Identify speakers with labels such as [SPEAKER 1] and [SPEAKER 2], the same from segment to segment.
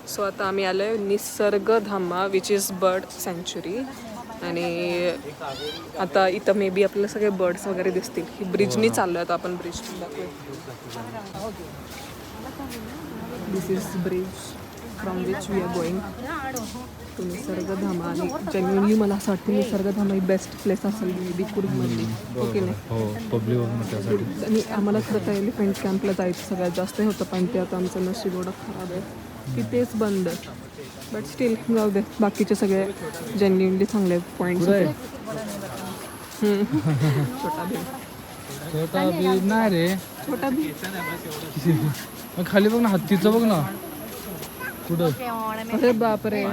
[SPEAKER 1] So आता आम्ही आलो आहे निसर्गधामा विच इज बर्ड सँच्युरी. आणि आता इथं मे बी आपल्याला सगळे बर्ड्स वगैरे दिसतील. ही ब्रिजनी चाललो आता आपण ब्रिज दाखवू. This is bridge from which we are going to Nisargadhama. आणि जेन्युअनली मला असं वाटतं निसर्गधामा ही बेस्ट प्लेस असेल मे बी कुर्गमधली. ओके नाही. आणि आम्हाला खरं तर एलिफंट कॅम्पला जायचं सगळ्यात जास्त होतं, पण ते आता आमचं नशीब एवढं खराब आहे की तेच बंद. बट स्टील जाऊ दे, बाकीचे सगळे जेन्युअनली चांगले पॉईंट्स. छोटा भीम.
[SPEAKER 2] छोटा भीम नाही रे.
[SPEAKER 1] छोटा भीम
[SPEAKER 2] खाली बघ ना, हत्तीचं बघ ना कुठं.
[SPEAKER 1] अरे बापरे,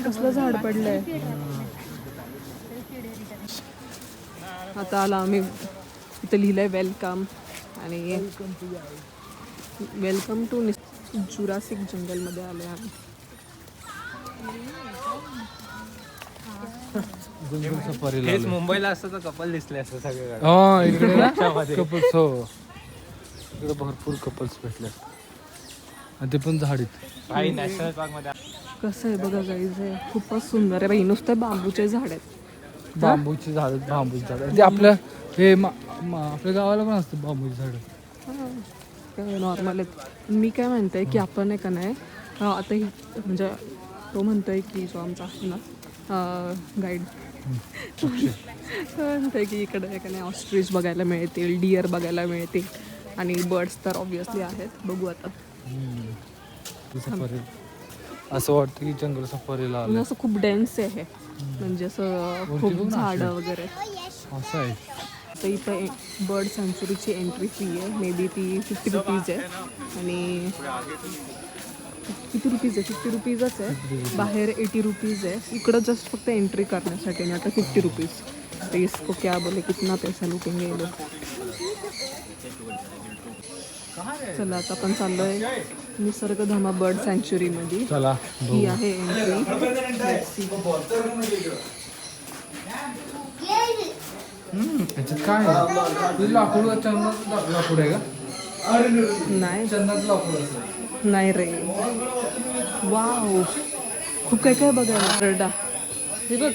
[SPEAKER 1] कसलं झाड पडलंय. आता आला आम्ही, इथं लिहिलंय वेलकम. आणि वेलकम टू जुरासिक जंगलमध्ये आले आम्ही.
[SPEAKER 2] हेच
[SPEAKER 3] मुंबईला असतं तर कपल दिसले असतं सगळे.
[SPEAKER 2] हा इकडे ना कपल्स. हो इकडे भरपूर कपल्स भेटले आणि ते पण झाडीत
[SPEAKER 3] नॅशनल पार्क मध्ये.
[SPEAKER 1] कसं आहे बघा गाईज, खूपच सुंदर आहे बाई. नुसतं बांबूचे झाड आहेत.
[SPEAKER 2] बांबूची झाड. बांबूची झाड ते आपल्या हे आपल्या गावाला पण असतं बांबूची झाड.
[SPEAKER 1] नॉर्मल आहेत. मी काय म्हणते की आपण आहे का नाही आता ही म्हणजे तो म्हणतोय की जो आमचा आहे ना गाईड म्हणतोय की इकडे आहे का नाही ऑस्ट्रिच बघायला मिळतील, डिअर बघायला मिळतील आणि बर्ड्स तर ऑब्व्हियसली आहेत. बघू आता.
[SPEAKER 2] असं वाटतं की जंगल सफारीला आलं.
[SPEAKER 1] असं खूप डेन्स आहे, म्हणजे असं खूप झाडं वगैरे
[SPEAKER 2] असं आहे.
[SPEAKER 1] तर इथं बर्ड सँच्युरीची एंट्री फी आहे. मे बी ती 50 रुपीज आहे. आणि किती रुपीज आहे? 50 रुपीजच आहे. बाहेर 80 रुपीज आहे. इकडं जस्ट फक्त एंट्री करण्यासाठी. आणि आता 50 रुपीज. तर इसको क्या बोले, कितना पैसा लुटेंगे ये लोग. चला आता आपण चाललोय निसर्गधामा बर्ड सँच्युरीमध्ये.
[SPEAKER 2] चला
[SPEAKER 1] ही आहे एंट्री.
[SPEAKER 2] याच्यात काय आहे? लाकूड चंदनाचं लाकूड आहे का?
[SPEAKER 1] नाही
[SPEAKER 2] चंदनाचं लाकूड असं
[SPEAKER 1] नाही रे. वाव, खूप काय काय बघायला. रडा हे बघ,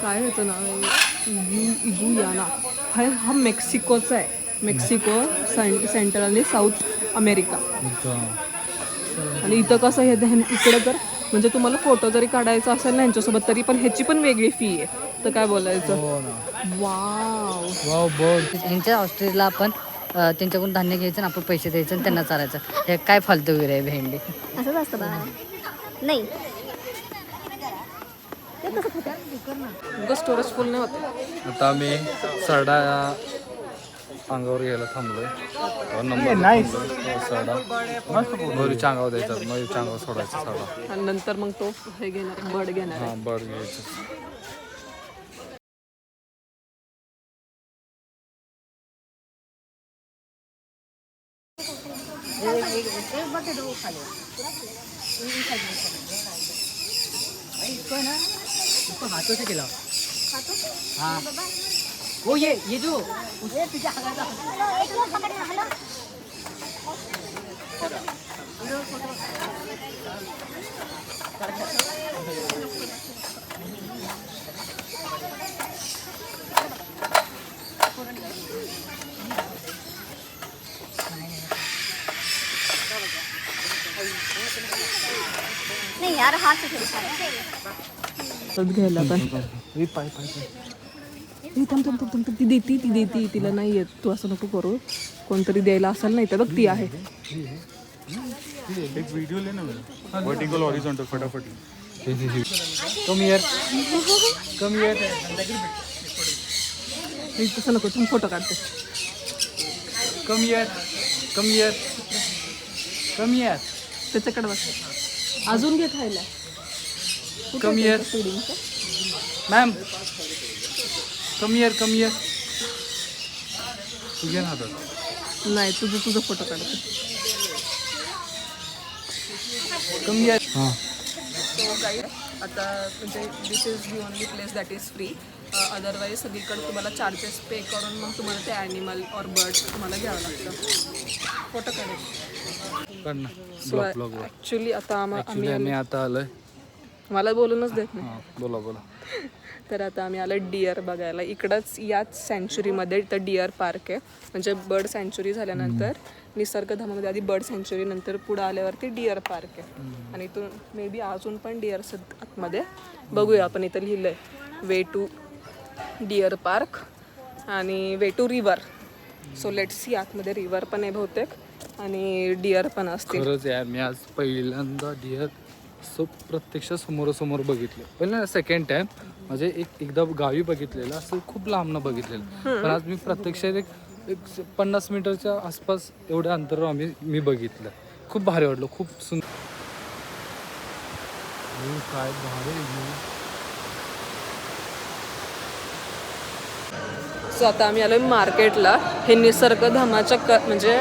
[SPEAKER 1] काय ह्याचं नाव आहे, इगुयाना. हा मेक्सिकोचा आहे. मेक्सिको, सेंट्रल आणि साऊथ अमेरिका. आणि इथं कसं हे इकडं जर म्हणजे तुम्हाला फोटो जरी काढायचा असेल ना यांच्यासोबत तरी पण ह्याची पण वेगळी फी आहे. तर काय बोलायचं. Wow
[SPEAKER 2] wow bird.
[SPEAKER 4] ह्यांच्या ऑस्ट्रेलियाला आपण त्यांच्याकडून धान्य घ्यायचं आणि आपण पैसे द्यायचं आणि त्यांना चारायचं. हे काय फालतू वगैरे आहे भेंडी.
[SPEAKER 5] असंच असतं बा. नाही
[SPEAKER 1] स्टोरेज फुल नाही होते.
[SPEAKER 2] आता आम्ही सरडा अंगावर घ्यायला थांबलोय. सरडा मयुरीच्या अंगावर द्यायचा, मयुरीच्या अंगावर सोडायचा सरडा.
[SPEAKER 1] आणि नंतर मग तो हे घेणार, बर्ड घेणार.
[SPEAKER 2] हां बर्ड घ्यायचं.
[SPEAKER 4] हाथों से खिलाओ. हाँ वो ये जो
[SPEAKER 5] नहीं यार, हाथ से खेलता है.
[SPEAKER 1] घ्यायला पण ती देती तिला नाही येत. तू असं नको करू. कोणतरी द्यायला असेल नाही तर बघ ती आहे.
[SPEAKER 3] एक व्हिडिओ ले ना वर्टिकल हॉरिझॉन्टल फटाफट.
[SPEAKER 2] Come here.
[SPEAKER 1] तसं नको, तुम्ही फोटो काढते.
[SPEAKER 2] Come here.
[SPEAKER 1] त्याच्याकडे बघ. अजून घे खायला.
[SPEAKER 2] Come here ma'am. Come here. तू घे ना हातात.
[SPEAKER 1] नाही, तुझं फोटो काढते.
[SPEAKER 2] Come here. हां
[SPEAKER 1] सो गाईड, आता म्हणजे this is the only place that is free. Otherwise सगळीकडे तुम्हाला चार्जेस पे करून मग तुम्हाला ते ॲनिमल और बर्ड्स तुम्हाला घ्यावं लागतं. फोटो काढायचं.
[SPEAKER 2] पण
[SPEAKER 1] सो ॲक्च्युली आता
[SPEAKER 2] आम्ही आता आलोय.
[SPEAKER 1] मला बोलूनच देत नाही.
[SPEAKER 2] हा, बोला बोला.
[SPEAKER 1] तर आता आम्ही आलो डिअर बघायला. इकडंच याच सँच्युरीमध्ये इथं डिअर पार्क आहे. म्हणजे बर्ड सँच्युरी झाल्यानंतर निसर्गधामामध्ये आधी बर्ड सँच्युरी, नंतर पुढं आल्यावरती डिअर पार्क आहे. आणि इथून मे बी अजून पण डिअर्स आतमध्ये बघूया आपण. इथं लिहिलंय वे टू डिअर पार्क आणि way to river. So let's see आतमध्ये रिव्हर पण आहे बहुतेक आणि डिअर पण असतील.
[SPEAKER 2] खरंच यार मी आज पहिल्यांदा डिअर प्रत्यक्ष समोरासमोर बघितले. पहिल्यांदा सेकंड टाइम म्हणजे एकदा गावी बघितलेलं, असं खूप लांबनं बघितलेलं. पण आज मी प्रत्यक्षात एक 50 मीटरच्या आसपास एवढ्या अंतरावर मी बघितलं. खूप भारी वाटलं, खूप सुंदर. काय भारी.
[SPEAKER 1] सो आता आम्ही आलोय मार्केटला. हे निसर्गधामाच्या म्हणजे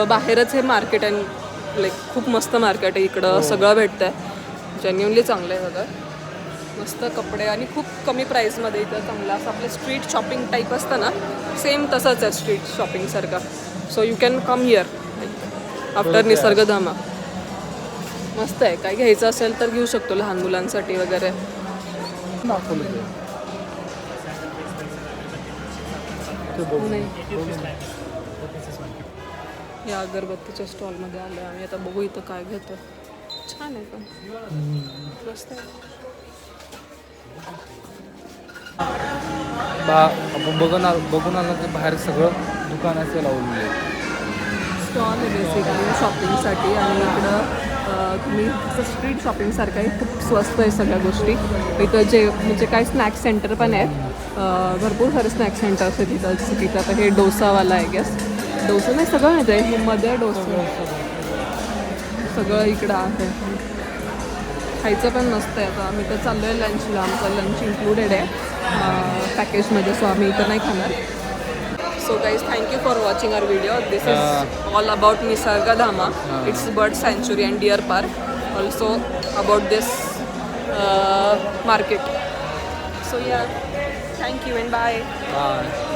[SPEAKER 1] बाहेरच हे मार्केट आहे. लाईक खूप मस्त मार्केट आहे इकडं. सगळं भेटतंय. जेन्युअनली चांगलं आहे बघा. मस्त कपडे आणि खूप कमी प्राईसमध्ये इथं चांगलं असं आपलं स्ट्रीट शॉपिंग टाईप असतं ना, सेम तसंच आहे स्ट्रीट शॉपिंगसारखं. So you can come here after Nisargadhama. मस्त आहे. काय घ्यायचं असेल तर घेऊ शकतो लहान मुलांसाठी वगैरे. या अगरबत्तीच्या स्टॉलमध्ये आलो आम्ही. आता बघू इथं काय घेतो. छान आहे पण मस्त आहे.
[SPEAKER 2] आपण बघून आलं तर बाहेर सगळं दुकानाचे लावलेले
[SPEAKER 1] स्टॉल आहे बेसिकली शॉपिंगसाठी. आणि इकडं तुम्ही स्ट्रीट शॉपिंगसारखं आहे. खूप स्वस्त आहे सगळ्या गोष्टी. इथं म्हणजे काय स्नॅक्स सेंटर पण आहेत. भरपूर सारे स्नॅक्स सेंटर्स आहेत तिथं. आता हे डोसावाला आहे गॅस. डोसा नाही सगळं माहिती आहे. मध्ये डोसा सगळं इकडं आहे. खायचं पण नसतं आहे. आता आम्ही तर चाललो आहे लंचला. आमचं लंच इन्क्लुडेड आहे पॅकेजमध्ये. सो आम्ही इथं नाही खाणार. So guys, thank you for watching our video. This is all about Nisargadhama. It's bird sanctuary and deer park. Also about this market. So yeah, thank you and bye.